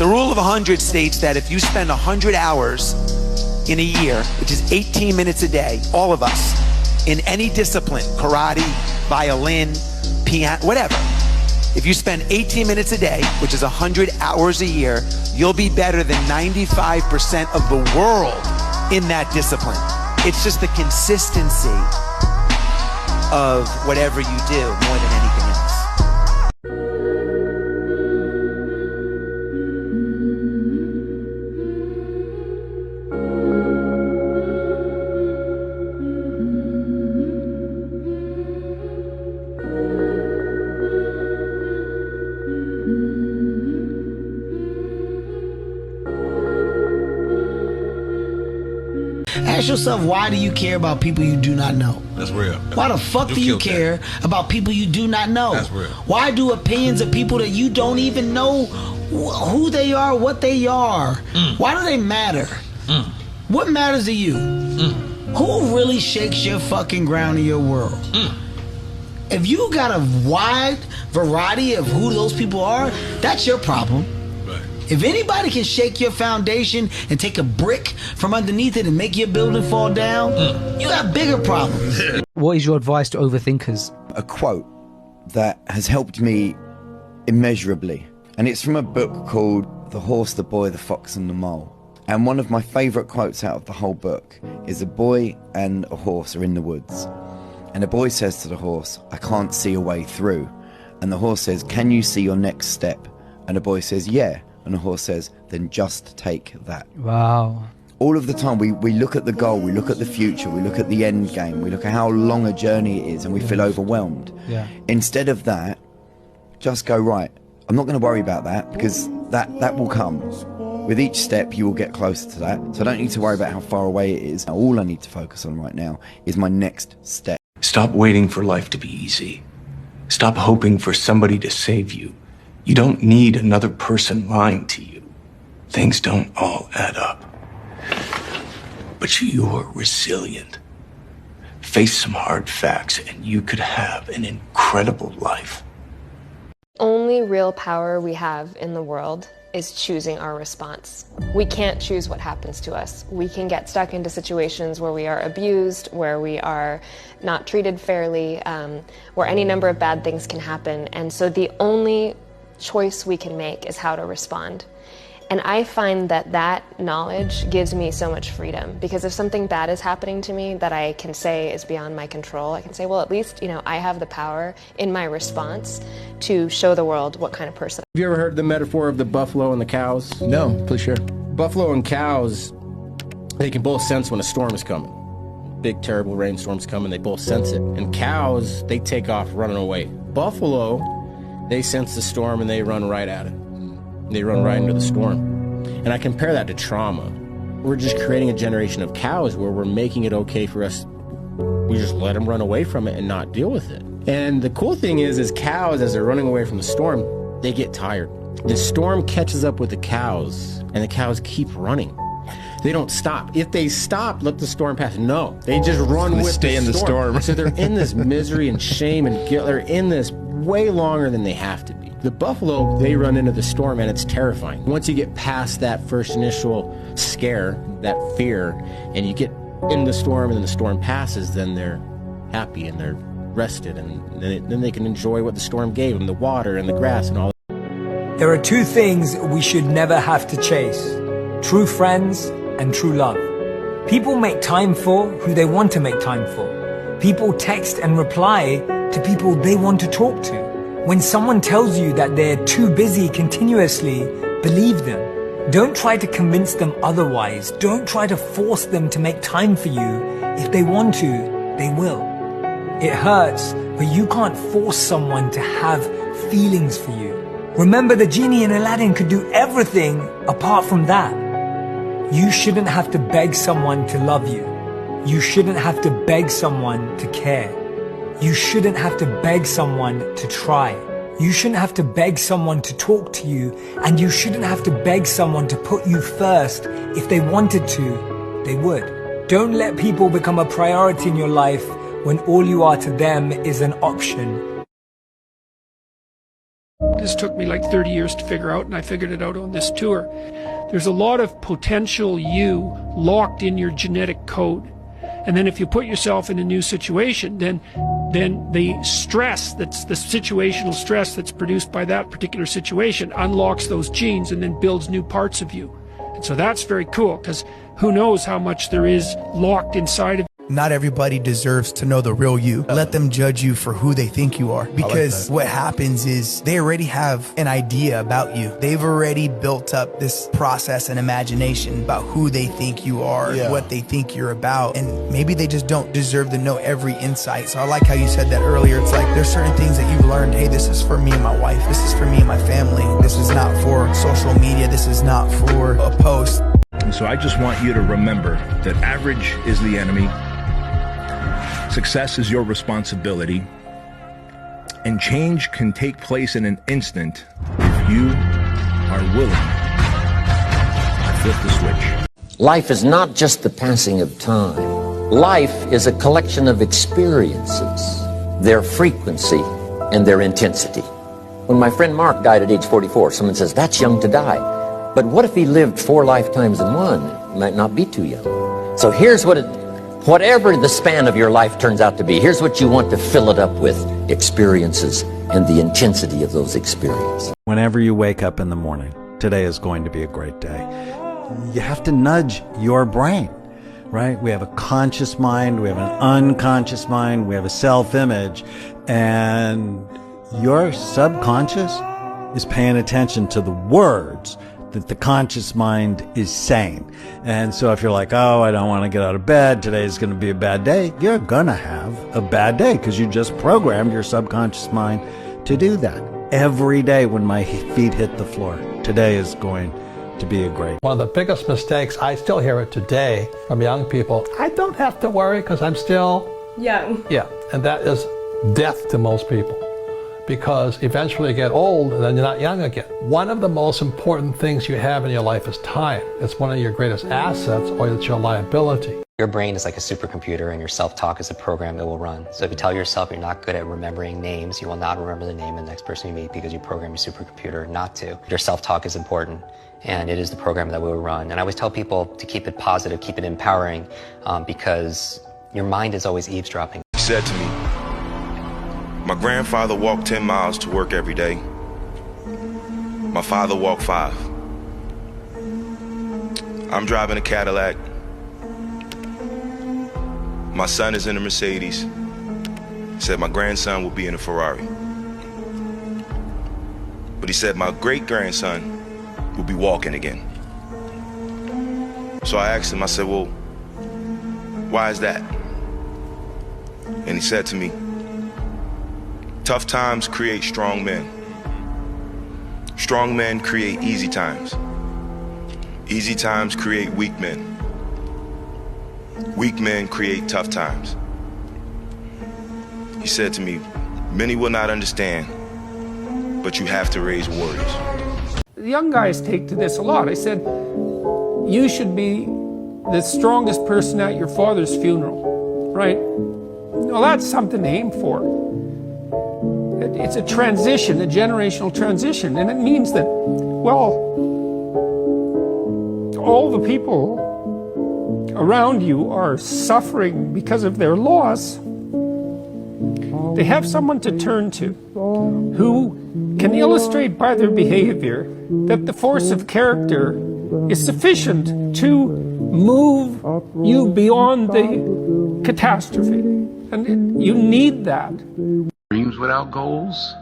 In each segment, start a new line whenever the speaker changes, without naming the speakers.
The rule of 100 states that if you spend 100 hours in a year, which is 18 minutes a day, all of us, in any discipline, karate, violin, piano, whatever, if you spend 18 minutes a day, which is 100 hours a year, you'll be better than 95% of the world in that discipline. It's just the consistency of whatever you do more than anything else.
Ask yourself, why do you care about people you do not know?
That's real.
Why the fuck do you care about people you do not know?
That's real.
Why do opinions of people that you don't even know who they are, what they are? Why do they matter? What matters to you? Who really shakes your fucking ground in your world? If you got a wide variety of who those people are, that's your problem. If anybody can shake your foundation and take a brick from underneath it and make your building fall down, you got bigger problems.
What is your advice to overthinkers?
A quote that has helped me immeasurably, and it's from a book called The Horse, the Boy, the Fox and the Mole. And one of my favourite quotes out of the whole book is a boy and a horse are in the woods. And the boy says to the horse, "I can't see a way through." And the horse says, "Can you see your next step?" And the boy says, "Yeah." And the horse says, "Then just take that."
Wow.
All of the time we look at the goal, we look at the future, we look at the end game, we look at how long a journey it is, and we feel overwhelmed.
Yeah.
Instead of that, just go, right, I'm not going to worry about that, because that will come. With each step you will get closer to that, so I don't need to worry about how far away it is. All I need to focus on right now is my next step.
Stop waiting for life to be easy. Stop hoping for somebody to save you. You don't need another person lying to you. Things don't all add up. But you're resilient. Face some hard facts and you could have an incredible life.
Only real power we have in the world is choosing our response. We can't choose what happens to us. We can get stuck into situations where we are abused, where we are not treated fairly, where any number of bad things can happen. And so the only choice we can make is how to respond. And I find that that knowledge gives me so much freedom, because if something bad is happening to me that I can say is beyond my control, I can say, well, at least, I have the power in my response to show the world what kind of person.
Have you ever heard the metaphor of the buffalo and the cows?
No, please share.
Buffalo and cows, they can both sense when a storm is coming. Big, terrible rainstorm's coming, they both sense it. And cows, they take off running away. Buffalo, they sense the storm and they run right at it. They run right into the storm. And I compare that to trauma. We're just creating a generation of cows where we're making it okay for us. We just let them run away from it and not deal with it. And the cool thing is cows, as they're running away from the storm, they get tired. The storm catches up with the cows and the cows keep running. They don't stop. If they stop, let the storm pass. No, they just run with
stay in the storm.
So they're in this misery and shame and guilt. They're in this way longer than they have to be. The buffalo, they run into the storm and it's terrifying. Once you get past that first initial scare, that fear, and you get in the storm and then the storm passes, then they're happy and they're rested, and then they can enjoy what the storm gave them, the water and the grass and all.
There are two things we should never have to chase: true friends and true love. People make time for who they want to make time for. People text and reply to people they want to talk to. When someone tells you that they're too busy continuously, believe them. Don't try to convince them otherwise. Don't try to force them to make time for you. If they want to, they will. It hurts, but you can't force someone to have feelings for you. Remember, the genie in Aladdin could do everything apart from that. You shouldn't have to beg someone to love you. You shouldn't have to beg someone to care. You shouldn't have to beg someone to try. You shouldn't have to beg someone to talk to you, and you shouldn't have to beg someone to put you first. If they wanted to, they would. Don't let people become a priority in your life when all you are to them is an option.
this took me like 30 years to figure out, and I figured it out on this tour. There's a lot of potential you locked in your genetic code. And then if you put yourself in a new situation, then the stress, that's the situational stress that's produced by that particular situation, unlocks those genes and then builds new parts of you. And so that's very cool, because who knows how much there is locked inside of you.
Not everybody deserves to know the real you. Let them judge you for who they think you are. Because what happens is they already have an idea about you. They've already built up this process and imagination about who they think you are, what they think you're about. And maybe they just don't deserve to know every insight. So I like how you said that earlier. It's like there's certain things that you've learned. Hey, this is for me and my wife. This is for me and my family. This is not for social media. This is not for a post.
And so I just want you to remember that average is the enemy. Success is your responsibility, and change can take place in an instant if you are willing to flip the switch.
Life is not just the passing of time. Life is a collection of experiences, their frequency and their intensity. When my friend Mark died at age 44, someone says, that's young to die. But what if he lived 4 lifetimes in one? It might not be too young. So here's whatever the span of your life turns out to be, here's what you want to fill it up with: experiences and the intensity of those experiences.
Whenever you wake up in the morning, today is going to be a great day. You have to nudge your brain, right? We have a conscious mind, we have an unconscious mind, we have a self-image, and your subconscious is paying attention to the words that the conscious mind is saying. And so if you're like, oh, I don't want to get out of bed, today's going to be a bad day, you're going to have a bad day because you just programmed your subconscious mind to do that. Every day when my feet hit the floor, today is going to be a great.
One of the biggest mistakes, I still hear it today from young people, I don't have to worry because I'm still young. Yeah, and that is death to most people, because eventually you get old and then you're not young again. One of the most important things you have in your life is time. It's one of your greatest assets, or it's your liability.
Your brain is like a supercomputer, and your self-talk is a program it will run. So if you tell yourself you're not good at remembering names, you will not remember the name of the next person you meet because you program your supercomputer not to. Your self-talk is important, and it is the program that will run. And I always tell people to keep it positive, keep it empowering, because your mind is always eavesdropping.
He said to me, my grandfather walked 10 miles to work every day. My father walked 5. I'm driving a Cadillac. My son is in a Mercedes. He said my grandson will be in a Ferrari. But he said my great-grandson will be walking again. So I asked him, I said, well, why is that? And he said to me, tough times create strong men. Strong men create easy times. Easy times create weak men. Weak men create tough times. He said to me, many will not understand, but you have to raise warriors.
The young guys take to this a lot. I said, you should be the strongest person at your father's funeral, right? Well, that's something to aim for. It's a transition, a generational transition, and it means that, well, all the people around you are suffering because of their loss. They have someone to turn to who can illustrate by their behavior that the force of character is sufficient to move you beyond the catastrophe. And you need that.
Dreams without goals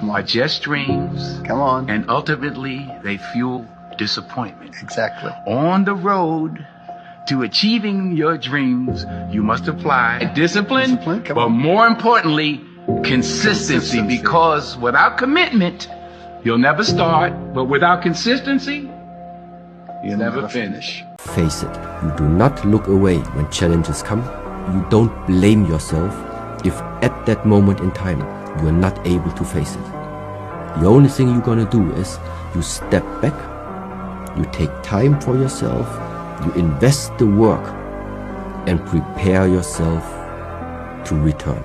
are just dreams. Come on. And ultimately, they fuel disappointment. Exactly. On the road to achieving your dreams, you must apply discipline, but more importantly, consistency. Because without commitment, you'll never start. But without consistency, you'll never finish.
Face it, you do not look away when challenges come. You don't blame yourself if at that moment in time you are not able to face it. The only thing you're gonna do is you step back, you take time for yourself, you invest the work and prepare yourself to return.